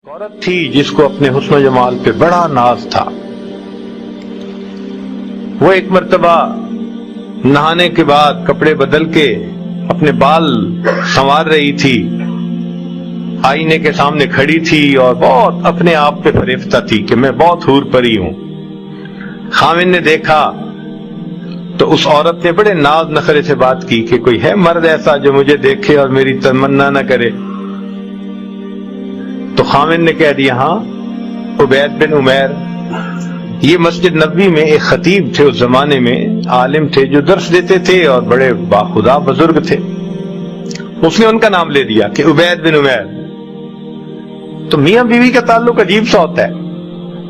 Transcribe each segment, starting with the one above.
عورت تھی جس کو اپنے حسن و جمال پہ بڑا ناز تھا۔ وہ ایک مرتبہ نہانے کے بعد کپڑے بدل کے اپنے بال سنوار رہی تھی، آئینے کے سامنے کھڑی تھی اور بہت اپنے آپ پہ فریفتہ تھی کہ میں بہت حور پری ہوں۔ خاوند نے دیکھا تو اس عورت نے بڑے ناز نخرے سے بات کی کہ کوئی ہے مرد ایسا جو مجھے دیکھے اور میری تمنا نہ کرے؟ تو خاوند نے کہہ دیا ہاں، عبید بن عمیر۔ یہ مسجد نبوی میں ایک خطیب تھے، اس زمانے میں عالم تھے جو درس دیتے تھے اور بڑے باخدا بزرگ تھے۔ اس نے ان کا نام لے دیا کہ عبید بن عمیر۔ تو میاں بیوی کا تعلق عجیب سا ہوتا ہے۔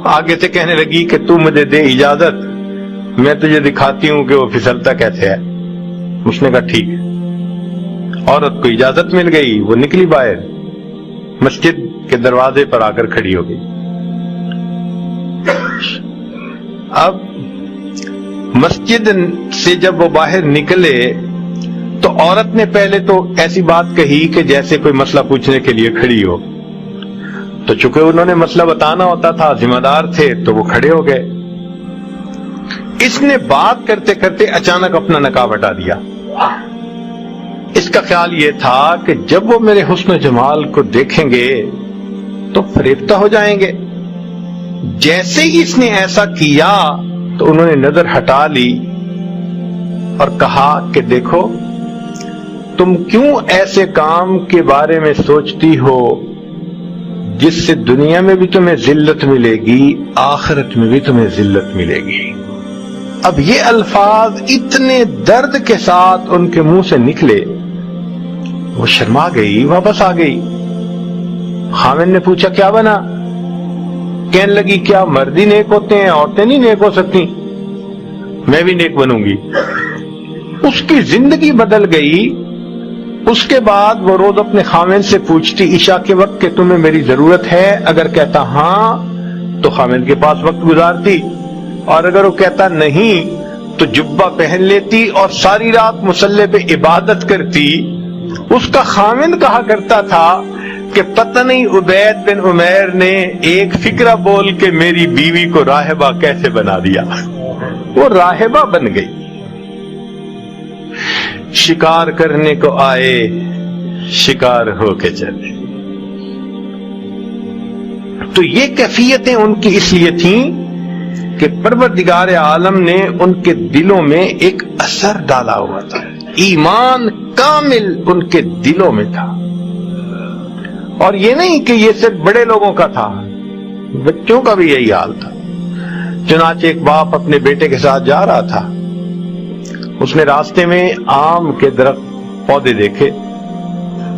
آگے سے کہنے لگی کہ تو مجھے دے اجازت، میں تجھے دکھاتی ہوں کہ وہ پھسلتا کیسے ہے۔ اس نے کہا ٹھیک۔ عورت کو اجازت مل گئی، وہ نکلی باہر، مسجد کے دروازے پر آ کر کھڑی ہو گئی۔ اب مسجد سے جب وہ باہر نکلے تو عورت نے پہلے تو ایسی بات کہی کہ جیسے کوئی مسئلہ پوچھنے کے لیے کھڑی ہو، تو چونکہ انہوں نے مسئلہ بتانا ہوتا تھا، ذمہ دار تھے، تو وہ کھڑے ہو گئے۔ اس نے بات کرتے کرتے اچانک اپنا نقاب ہٹا دیا۔ اس کا خیال یہ تھا کہ جب وہ میرے حسن و جمال کو دیکھیں گے تو فریفتہ ہو جائیں گے۔ جیسے ہی اس نے ایسا کیا تو انہوں نے نظر ہٹا لی اور کہا کہ دیکھو، تم کیوں ایسے کام کے بارے میں سوچتی ہو جس سے دنیا میں بھی تمہیں ذلت ملے گی، آخرت میں بھی تمہیں ذلت ملے گی۔ اب یہ الفاظ اتنے درد کے ساتھ ان کے منہ سے نکلے، وہ شرما گئی، واپس آ گئی۔ خاوند نے پوچھا کیا بنا؟ کہنے لگی کیا مرد ہی نیک ہوتے ہیں، عورتیں نہیں نیک ہو سکتی؟ میں بھی نیک بنوں گی۔ اس کی زندگی بدل گئی۔ اس کے بعد وہ روز اپنے خاوند سے پوچھتی عشاء کے وقت کہ تمہیں میری ضرورت ہے؟ اگر کہتا ہاں تو خاوند کے پاس وقت گزارتی، اور اگر وہ کہتا نہیں تو جبہ پہن لیتی اور ساری رات مصلی پہ عبادت کرتی۔ اس کا خاوند کہا کرتا تھا کہ پتہ نہیں عبید بن عمیر نے ایک فکرہ بول کے میری بیوی کو راہبہ کیسے بنا دیا۔ وہ راہبہ بن گئی۔ شکار کرنے کو آئے، شکار ہو کے چلے۔ تو یہ کیفیتیں ان کی اس لیے تھیں کہ پروردگار عالم نے ان کے دلوں میں ایک اثر ڈالا ہوا تھا، ایمان کامل ان کے دلوں میں تھا۔ اور یہ نہیں کہ یہ صرف بڑے لوگوں کا تھا، بچوں کا بھی یہی حال تھا۔ چنانچہ ایک باپ اپنے بیٹے کے ساتھ جا رہا تھا، اس نے راستے میں آم کے درخت پودے دیکھے،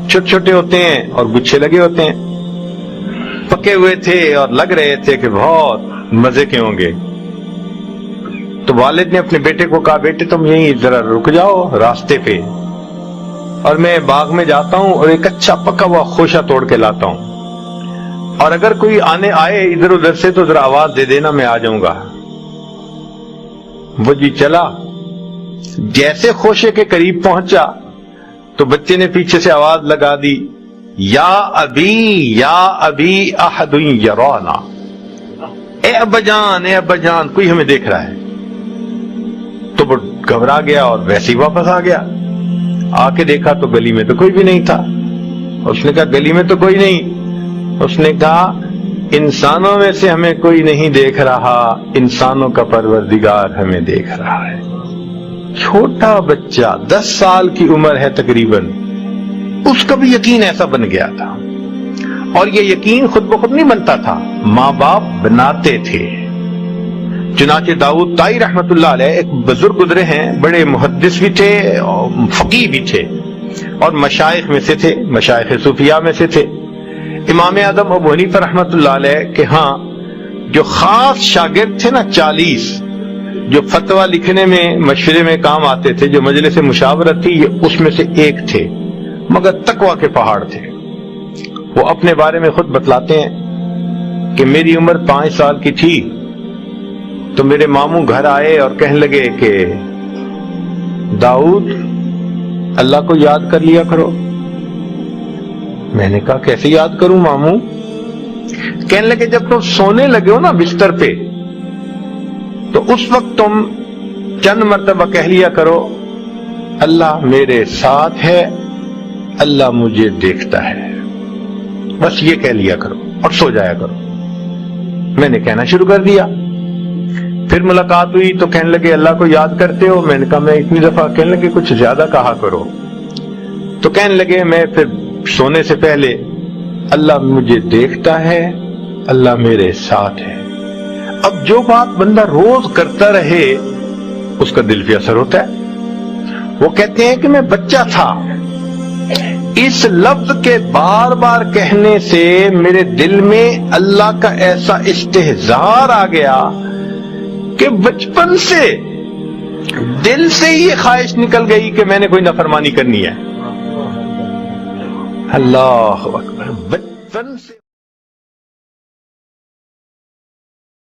چھوٹے چھوٹے ہوتے ہیں اور گچھے لگے ہوتے ہیں، پکے ہوئے تھے اور لگ رہے تھے کہ بہت مزے کے ہوں گے۔ تو والد نے اپنے بیٹے کو کہا بیٹے تم یہیں ذرا رک جاؤ راستے پہ، اور میں باغ میں جاتا ہوں اور ایک اچھا پکا ہوا خوشہ توڑ کے لاتا ہوں، اور اگر کوئی آئے ادھر ادھر سے تو ذرا آواز دے دینا، میں آ جاؤں گا۔ وہ جی چلا۔ جیسے خوشے کے قریب پہنچا تو بچے نے پیچھے سے آواز لگا دی، یا ابی احد یرانا، اے ابا جان کوئی ہمیں دیکھ رہا ہے۔ تو وہ گھبرا گیا اور ویسے ہی واپس آ گیا۔ آ کے دیکھا تو گلی میں تو کوئی بھی نہیں تھا۔ اس نے کہا گلی میں تو کوئی نہیں۔ اس نے کہا انسانوں میں سے ہمیں کوئی نہیں دیکھ رہا، انسانوں کا پروردگار ہمیں دیکھ رہا ہے۔ چھوٹا بچہ 10 سال کی عمر ہے تقریباً، اس کا بھی یقین ایسا بن گیا تھا۔ اور یہ یقین خود بخود نہیں بنتا تھا، ماں باپ بناتے تھے۔ چنانچہ داؤد طائی رحمت اللہ علیہ ایک بزرگ گزرے ہیں، بڑے محدث بھی تھے اور فقیہ بھی تھے، اور مشائخ میں سے تھے، مشائخ صوفیاء میں سے تھے۔ امام اعظم ابو حنیفہ رحمت اللہ علیہ کے ہاں جو خاص شاگرد تھے نا 40، جو فتویٰ لکھنے میں مشورے میں کام آتے تھے، جو مجلس مشاورت تھی، یہ اس میں سے ایک تھے، مگر تقویٰ کے پہاڑ تھے۔ وہ اپنے بارے میں خود بتلاتے ہیں کہ میری عمر 5 سال کی تھی تو میرے ماموں گھر آئے اور کہنے لگے کہ داؤد اللہ کو یاد کر لیا کرو۔ میں نے کہا کیسے یاد کروں ماموں؟ کہنے لگے جب تم سونے لگے ہو نا بستر پہ تو اس وقت تم چند مرتبہ کہہ لیا کرو اللہ میرے ساتھ ہے، اللہ مجھے دیکھتا ہے، بس یہ کہہ لیا کرو اور سو جایا کرو۔ میں نے کہنا شروع کر دیا، پھر ملاقات ہوئی تو کہنے لگے اللہ کو یاد کرتے ہو؟ میں نے کہا میں اتنی دفعہ۔ کہنے لگے کچھ زیادہ کہا کرو۔ تو کہنے لگے میں پھر سونے سے پہلے اللہ مجھے دیکھتا ہے، اللہ میرے ساتھ ہے۔ اب جو بات بندہ روز کرتا رہے اس کا دل پہ اثر ہوتا ہے۔ وہ کہتے ہیں کہ میں بچہ تھا، اس لفظ کے بار بار کہنے سے میرے دل میں اللہ کا ایسا استحضار آ گیا کہ بچپن سے دل سے یہ خواہش نکل گئی کہ میں نے کوئی نافرمانی کرنی ہے۔ اللہ اکبر، بچپن سے